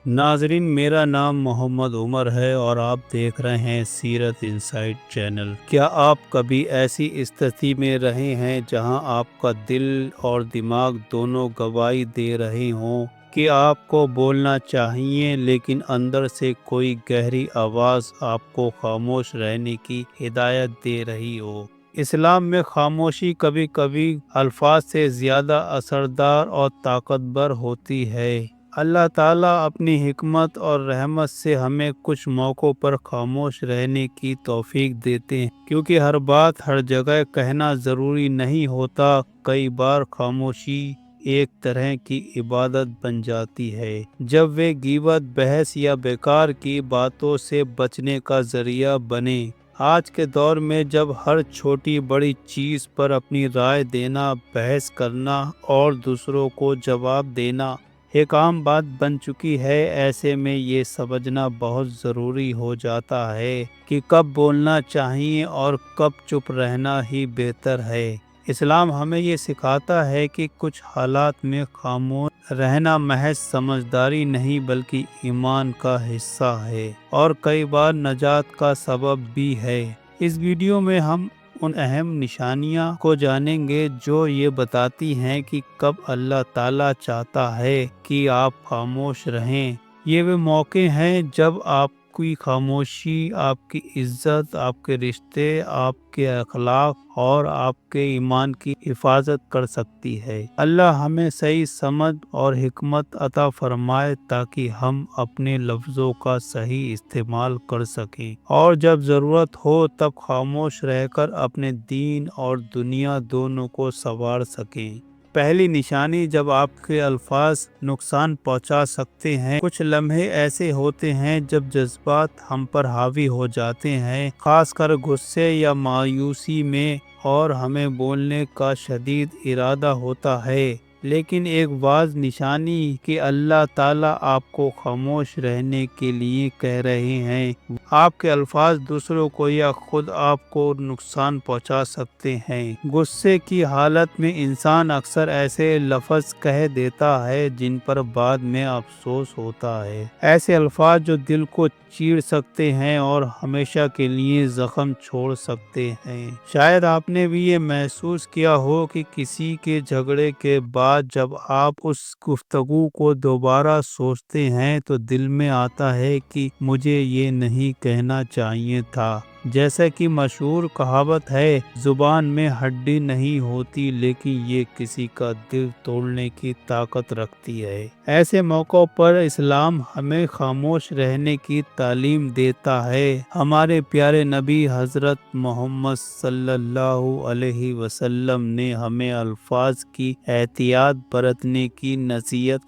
ناظرین، میرا نام محمد عمر ہے اور آپ دیکھ رہے ہیں سیرت انسائٹ چینل۔ کیا آپ کبھی ایسی استھتی میں رہے ہیں جہاں آپ کا دل اور دماغ دونوں گواہی دے رہے ہوں کہ آپ کو بولنا چاہیے، لیکن اندر سے کوئی گہری آواز آپ کو خاموش رہنے کی ہدایت دے رہی ہو؟ اسلام میں خاموشی کبھی کبھی الفاظ سے زیادہ اثردار اور طاقتور ہوتی ہے۔ اللہ تعالیٰ اپنی حکمت اور رحمت سے ہمیں کچھ موقعوں پر خاموش رہنے کی توفیق دیتے ہیں، کیونکہ ہر بات ہر جگہ کہنا ضروری نہیں ہوتا۔ کئی بار خاموشی ایک طرح کی عبادت بن جاتی ہے، جب وہ غیبت، بحث یا بیکار کی باتوں سے بچنے کا ذریعہ بنے۔ آج کے دور میں جب ہر چھوٹی بڑی چیز پر اپنی رائے دینا، بحث کرنا اور دوسروں کو جواب دینا ایک عام بات بن چکی ہے، ایسے میں یہ سمجھنا بہت ضروری ہو جاتا ہے کہ کب بولنا چاہیے اور کب چپ رہنا ہی بہتر ہے۔ اسلام ہمیں یہ سکھاتا ہے کہ کچھ حالات میں خاموش رہنا محض سمجھداری نہیں بلکہ ایمان کا حصہ ہے اور کئی بار نجات کا سبب بھی ہے۔ اس ویڈیو میں ہم ان اہم نشانیاں کو جانیں گے جو یہ بتاتی ہیں کہ کب اللہ تعالیٰ چاہتا ہے کہ آپ خاموش رہیں۔ یہ وہ موقع ہیں جب آپ کی خاموشی آپ کی عزت، آپ کے رشتے، آپ کے اخلاق اور آپ کے ایمان کی حفاظت کر سکتی ہے۔ اللہ ہمیں صحیح سمجھ اور حکمت عطا فرمائے تاکہ ہم اپنے لفظوں کا صحیح استعمال کر سکیں اور جب ضرورت ہو تب خاموش رہ کر اپنے دین اور دنیا دونوں کو سنوار سکیں۔ پہلی نشانی، جب آپ کے الفاظ نقصان پہنچا سکتے ہیں۔ کچھ لمحے ایسے ہوتے ہیں جب جذبات ہم پر حاوی ہو جاتے ہیں، خاص کر غصے یا مایوسی میں، اور ہمیں بولنے کا شدید ارادہ ہوتا ہے، لیکن ایک واضح نشانی کہ اللہ تعالیٰ آپ کو خاموش رہنے کے لیے کہہ رہے ہیں۔ آپ کے الفاظ دوسروں کو یا خود آپ کو نقصان پہنچا سکتے ہیں۔ غصے کی حالت میں انسان اکثر ایسے لفظ کہہ دیتا ہے جن پر بعد میں افسوس ہوتا ہے، ایسے الفاظ جو دل کو چیر سکتے ہیں اور ہمیشہ کے لیے زخم چھوڑ سکتے ہیں۔ شاید آپ نے بھی یہ محسوس کیا ہو کہ کسی کے جھگڑے کے بعد جب آپ اس گفتگو کو دوبارہ سوچتے ہیں تو دل میں آتا ہے کہ مجھے یہ نہیں کہنا چاہیے تھا۔ جیسا کہ مشہور کہاوت ہے، زبان میں ہڈی نہیں ہوتی لیکن یہ کسی کا دل توڑنے کی طاقت رکھتی ہے۔ ایسے موقعوں پر اسلام ہمیں خاموش رہنے کی تعلیم دیتا ہے۔ ہمارے پیارے نبی حضرت محمد صلی اللہ علیہ وسلم نے ہمیں الفاظ کی احتیاط برتنے کی نصیحت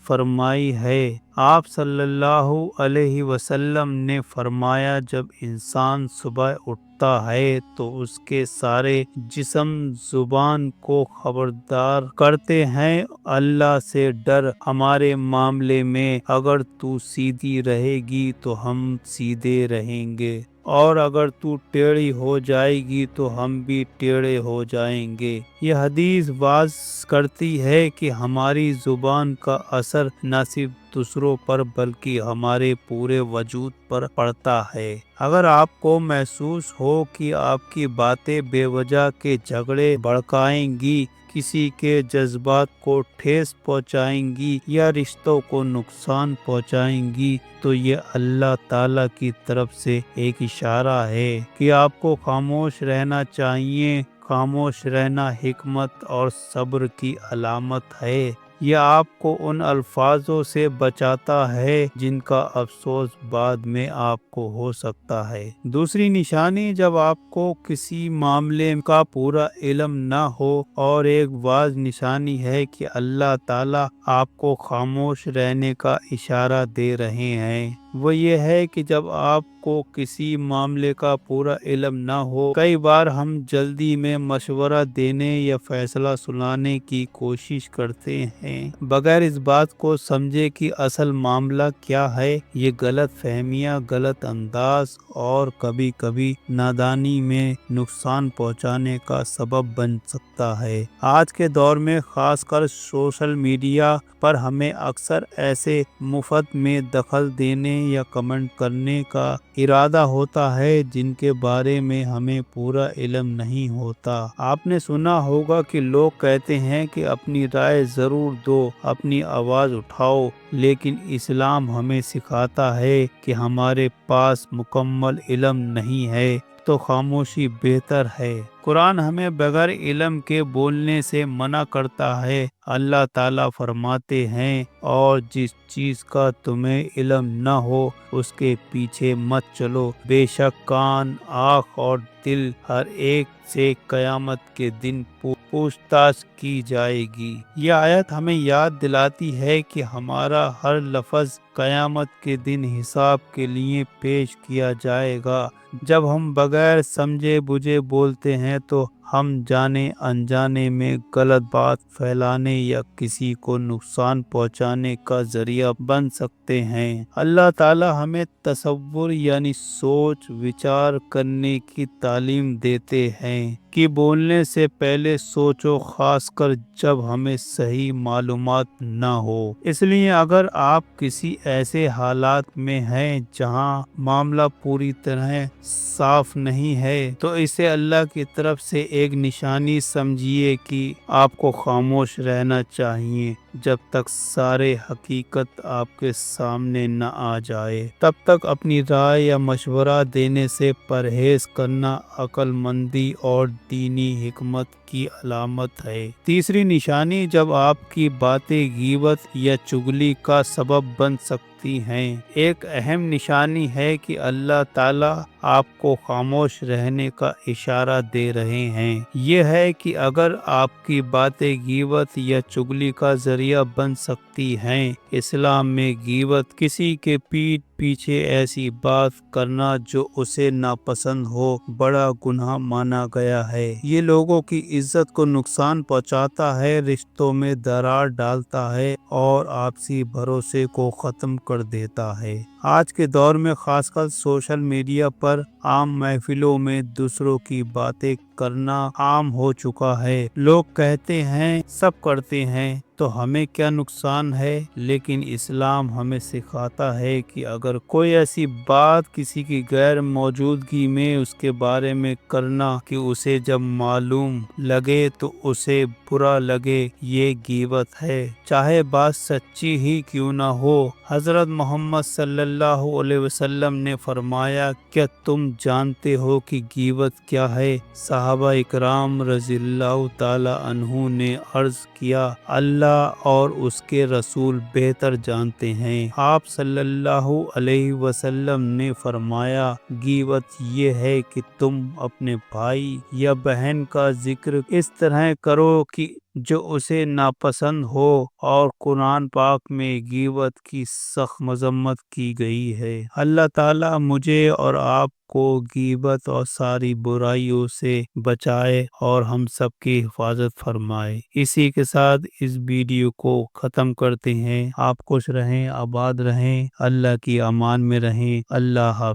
فرمائی ہے۔ آپ صلی اللہ علیہ وسلم نے فرمایا، جب انسان صبح اٹھتا ہے تو اس کے سارے جسم زبان کو خبردار کرتے ہیں، اللہ سے ڈر ہمارے معاملے میں، اگر تو سیدھی رہے گی تو ہم سیدھے رہیں گے، اور اگر تو ٹیڑھی ہو جائے گی تو ہم بھی ٹیڑھے ہو جائیں گے۔ یہ حدیث واضح کرتی ہے کہ ہماری زبان کا اثر نہ صرف دوسروں پر بلکہ ہمارے پورے وجود پر پڑتا ہے۔ اگر آپ کو محسوس ہو کہ آپ کی باتیں بے وجہ کے جھگڑے بھڑکائیں گی، کسی کے جذبات کو ٹھیس پہنچائیں گی یا رشتوں کو نقصان پہنچائیں گی، تو یہ اللہ تعالیٰ کی طرف سے ایک اشارہ ہے کہ آپ کو خاموش رہنا چاہیے۔ خاموش رہنا حکمت اور صبر کی علامت ہے۔ یہ آپ کو ان الفاظوں سے بچاتا ہے جن کا افسوس بعد میں آپ کو ہو سکتا ہے۔ دوسری نشانی، جب آپ کو کسی معاملے کا پورا علم نہ ہو، اور ایک واضح نشانی ہے کہ اللہ تعالیٰ آپ کو خاموش رہنے کا اشارہ دے رہے ہیں۔ وہ یہ ہے کہ جب آپ کو کسی معاملے کا پورا علم نہ ہو، کئی بار ہم جلدی میں مشورہ دینے یا فیصلہ سنانے کی کوشش کرتے ہیں بغیر اس بات کو سمجھے کہ اصل معاملہ کیا ہے۔ یہ غلط فہمیاں، غلط انداز اور کبھی کبھی نادانی میں نقصان پہنچانے کا سبب بن سکتا ہے۔ آج کے دور میں خاص کر سوشل میڈیا پر ہمیں اکثر ایسے مفت میں دخل دینے یا کمنٹ کرنے کا ارادہ ہوتا ہے جن کے بارے میں ہمیں پورا علم نہیں ہوتا۔ آپ نے سنا ہوگا کہ لوگ کہتے ہیں کہ اپنی رائے ضرور دو، اپنی آواز اٹھاؤ، لیکن اسلام ہمیں سکھاتا ہے کہ ہمارے پاس مکمل علم نہیں ہے تو خاموشی بہتر ہے۔ قرآن ہمیں بغیر علم کے بولنے سے منع کرتا ہے۔ اللہ تعالیٰ فرماتے ہیں، اور جس چیز کا تمہیں علم نہ ہو اس کے پیچھے مت چلو، بے شک کان، آنکھ اور دل ہر ایک سے قیامت کے دن پوچھ تاچھ کی جائے گی۔ یہ آیت ہمیں یاد دلاتی ہے کہ ہمارا ہر لفظ قیامت کے دن حساب کے لیے پیش کیا جائے گا۔ جب ہم بغیر سمجھے بوجھے بولتے ہیں تو ہم جانے انجانے میں غلط بات پھیلانے یا کسی کو نقصان پہنچانے کا ذریعہ بن سکتے ہیں۔ اللہ تعالی ہمیں تصور یعنی سوچ وچار کرنے کی تعلیم دیتے ہیں کہ بولنے سے پہلے سوچو، خاص کر جب ہمیں صحیح معلومات نہ ہو۔ اس لیے اگر آپ کسی ایسے حالات میں ہیں جہاں معاملہ پوری طرح صاف نہیں ہے تو اسے اللہ کی طرف سے ایک نشانی سمجھیے کہ آپ کو خاموش رہنا چاہیے جب تک سارے حقیقت آپ کے سامنے نہ آ جائے۔ تب تک اپنی رائے یا مشورہ دینے سے پرہیز کرنا عقل مندی اور دینی حکمت کی علامت ہے۔ تیسری نشانی، جب آپ کی باتیں غیبت یا چغلی کا سبب بن سکتی ہیں۔ ایک اہم نشانی ہے کہ اللہ تعالیٰ آپ کو خاموش رہنے کا اشارہ دے رہے ہیں۔ یہ ہے کہ اگر آپ کی باتیں غیبت یا چغلی کا ذریعہ بن سکتی ہیں۔ اسلام میں غیبت کسی کے پیٹھ پیچھے ایسی بات کرنا جو اسے ناپسند ہو بڑا گناہ مانا گیا ہے۔ یہ لوگوں کی عزت کو نقصان پہنچاتا ہے، رشتوں میں درار ڈالتا ہے اور آپسی بھروسے کو ختم کر دیتا ہے۔ آج کے دور میں خاص کر سوشل میڈیا پر عام محفلوں میں دوسروں کی باتیں کرنا عام ہو چکا ہے۔ لوگ کہتے ہیں سب کرتے ہیں تو ہمیں کیا نقصان ہے، لیکن اسلام ہمیں سکھاتا ہے کہ اگر کوئی ایسی بات کسی کی غیر موجودگی میں اس کے بارے میں کرنا کہ اسے جب معلوم لگے تو اسے برا لگے، یہ غیبت ہے، چاہے بات سچی ہی کیوں نہ ہو۔ حضرت محمد صلی اللہ علیہ وسلم نے فرمایا، کیا تم جانتے ہو کہ غیبت کیا ہے؟ صحابہ اکرام رضی اللہ تعالی عنہ نے عرض کیا، اللہ اور اس کے رسول بہتر جانتے ہیں۔ آپ صلی اللہ علیہ وسلم نے فرمایا، غیبت یہ ہے کہ تم اپنے بھائی یا بہن کا ذکر اس طرح کرو کہ جو اسے ناپسند ہو، اور قرآن پاک میں غیبت کی سخت مذمت کی گئی ہے۔ اللہ تعالیٰ مجھے اور آپ کو غیبت اور ساری برائیوں سے بچائے اور ہم سب کی حفاظت فرمائے۔ اسی کے ساتھ اس ویڈیو کو ختم کرتے ہیں۔ آپ خوش رہیں، آباد رہیں، اللہ کی امان میں رہیں۔ اللہ حافظ۔